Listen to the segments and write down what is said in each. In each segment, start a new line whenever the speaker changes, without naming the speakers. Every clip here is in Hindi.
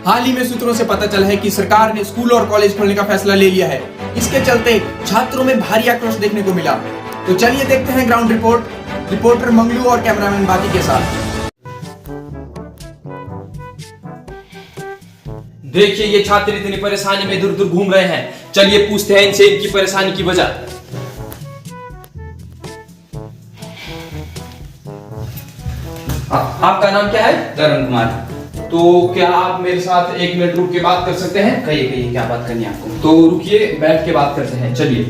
हाल ही में सूत्रों से पता चला है कि सरकार ने स्कूल और कॉलेज खोलने का फैसला ले लिया है। इसके चलते छात्रों में भारी आक्रोश देखने को मिला। तो चलिए देखते हैं ग्राउंड रिपोर्ट रिपोर्टर मंगलू और कैमरामैन बाकी के साथ।
देखिए ये छात्र इतनी परेशानी में दूर दूर घूम रहे हैं। चलिए पूछते हैं इनसे इनकी परेशानी की वजह। आपका नाम क्या है?
तरुण कुमार।
तो क्या आप मेरे साथ 1 मिनट रुक के बात कर सकते हैं?
कहिए क्या बात करनी है आपको?
तो रुकिए, बैठ के बात करते हैं। चलिए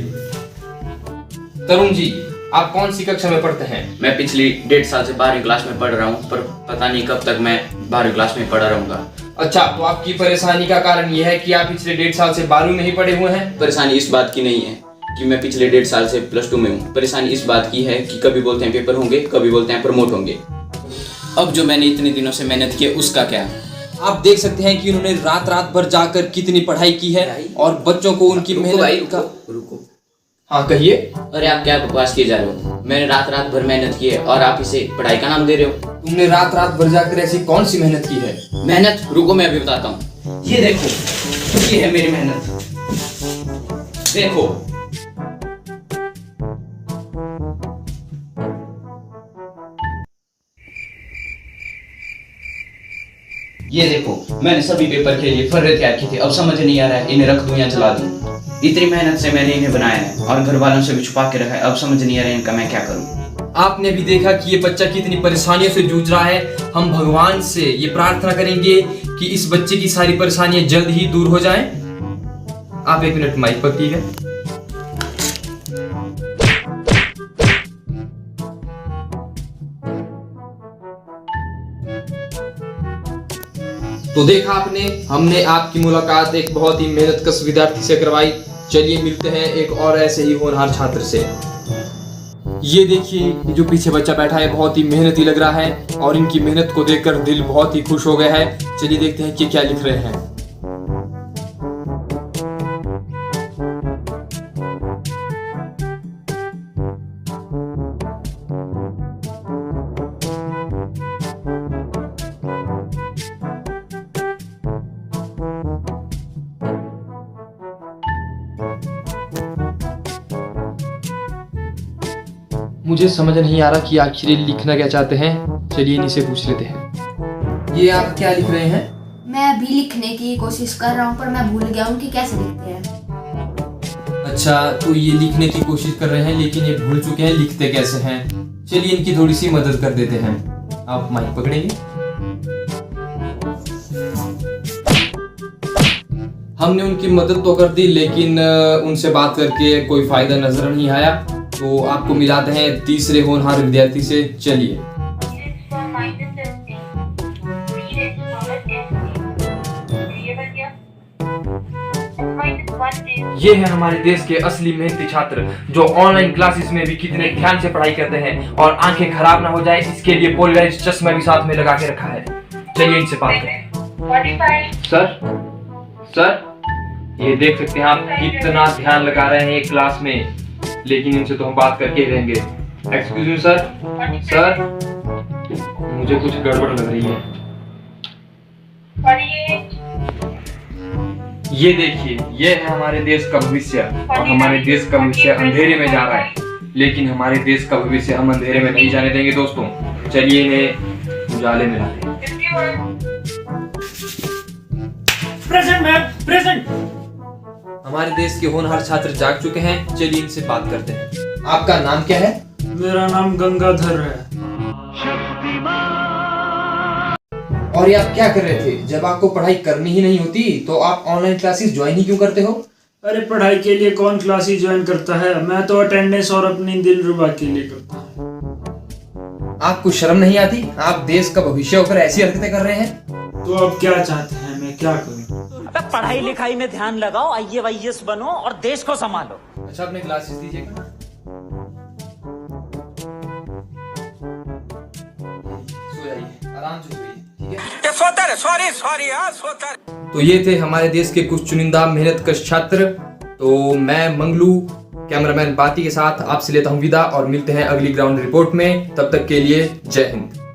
तरुण जी, आप कौन सी कक्षा में पढ़ते हैं?
मैं पिछली 1.5 साल से 12वीं क्लास में पढ़ रहा हूँ, पर पता नहीं कब तक मैं 12वीं क्लास में पढ़ा रहूंगा।
अच्छा, तो आपकी परेशानी का कारण यह है कि आप पिछले 1.5 साल से 12वीं में ही पढ़े हुए हैं?
परेशानी इस बात की नहीं है कि मैं पिछले 1.5 साल से +2 में हूँ। परेशानी इस बात की है कि कभी बोलते हैं पेपर होंगे, कभी बोलते हैं प्रमोट होंगे। अब जो मैंने इतने दिनों से मेहनत की उसका क्या?
आप देख सकते हैं कि उन्होंने रात भर जाकर कितनी पढ़ाई की है और बच्चों को उनकी मेहनत का।
रुको।
हाँ कहिए।
अरे आप क्या बकवास किए जा रहे हो? मैंने रात भर मेहनत की है और आप इसे पढ़ाई का नाम दे रहे हो?
तुमने रात भर जाकर ऐसी कौन सी मेहनत की है?
मेहनत? रुको मैं अभी बताता हूँ। ये देखो, ये है मेरी मेहनत। देखो, ये देखो, मैंने सभी पेपर के लिए फर्रे तैयार किए थे। अब समझ नहीं आ रहा है इन्हें रख दूं या जला दूं। इतनी मेहनत से मैंने इन्हें बनाया है और घर वालों से भी छुपा के रखा है। अब समझ नहीं आ रहा है इनका मैं क्या करूं।
आपने भी देखा कि ये बच्चा कितनी परेशानियों से जूझ रहा है। हम भगवान से ये प्रार्थना करेंगे कि इस बच्चे की सारी परेशानियां जल्द ही दूर हो जाएं। आप 1 मिनट माइक पकड़िएगा। तो देखा आपने, हमने आपकी मुलाकात एक बहुत ही मेहनतकश विद्यार्थी से करवाई। चलिए मिलते हैं एक और ऐसे ही होनहार छात्र से। ये देखिए जो पीछे बच्चा बैठा है बहुत ही मेहनती लग रहा है और इनकी मेहनत को देखकर दिल बहुत ही खुश हो गया है। चलिए देखते हैं कि क्या लिख रहे हैं। मुझे समझ नहीं आ रहा कि आखिर ये लिखना क्या चाहते हैं। चलिए इनसे पूछ लेते हैं। ये आप क्या लिख रहे हैं?
मैं अभी लिखने की कोशिश कर रहा हूँ पर मैं भूल गया हूँ कि कैसे लिखते हैं।
अच्छा, तो ये लिखने की कोशिश कर रहे हैं लेकिन ये भूल चुके हैं लिखते कैसे हैं। चलिए इनकी थोड़ी सी मदद कर देते हैं। आप माइक पकड़ेंगे। हमने उनकी मदद तो कर दी लेकिन उनसे बात करके कोई फायदा नजर नहीं आया। तो आपको मिलाते हैं तीसरे होनहार विद्यार्थी से। चलिए। ये है हमारे देश के असली मेहनती छात्र जो ऑनलाइन क्लासेस में भी कितने ध्यान से पढ़ाई करते हैं और आंखें खराब ना हो जाए इसके लिए पोलराइज्ड चश्मा भी साथ में लगा के रखा है। चलिए इनसे बात करें। सर, ये देख सकते हैं आप कितना ध्यान लगा रहे हैं एक क्लास में, लेकिन इनसे तो हम बात करके ही रहेंगे। एक्सक्यूज मी सर, मुझे कुछ गड़बड़ लग रही है। ये देखिए, ये है हमारे देश का भविष्य और हमारे देश का भविष्य अंधेरे में जा रहा है, लेकिन हमारे देश का भविष्य हम अंधेरे में नहीं जाने देंगे दोस्तों। चलिए इन्हें उजाले में लाते हैं।
Present ma'am, present.
हमारे देश के होनहार छात्र जाग चुके हैं। चलिए इनसे बात करते हैं। आपका नाम क्या है?
मेरा नाम गंगाधर है।
और ये आप क्या कर रहे थे? जब आपको पढ़ाई करनी ही नहीं होती तो आप ऑनलाइन क्लासेस ज्वाइन ही क्यों करते हो?
अरे पढ़ाई के लिए कौन क्लासेस ज्वाइन करता है? मैं तो अटेंडेंस और अपनी दिलरुबा के लिए करता हूँ।
आपको शर्म नहीं आती? आप देश का भविष्य होकर ऐसी हरकतें कर रहे हैं।
तो अब क्या चाहते हैं, मैं क्या करूँ?
पढ़ाई लिखाई में ध्यान लगाओ, IAS बनो और देश को संभालो।
अच्छा, अपने क्लासेस दीजिएगा। सो जाइए, आराम से सोइए, ठीक है? सॉरी। तो ये थे हमारे देश के कुछ चुनिंदा मेहनतकश छात्र। तो मैं मंगलू कैमरामैन बाती के साथ आपसे लेता हूं विदा और मिलते हैं अगली ग्राउंड रिपोर्ट में। तब तक के लिए जय हिंद।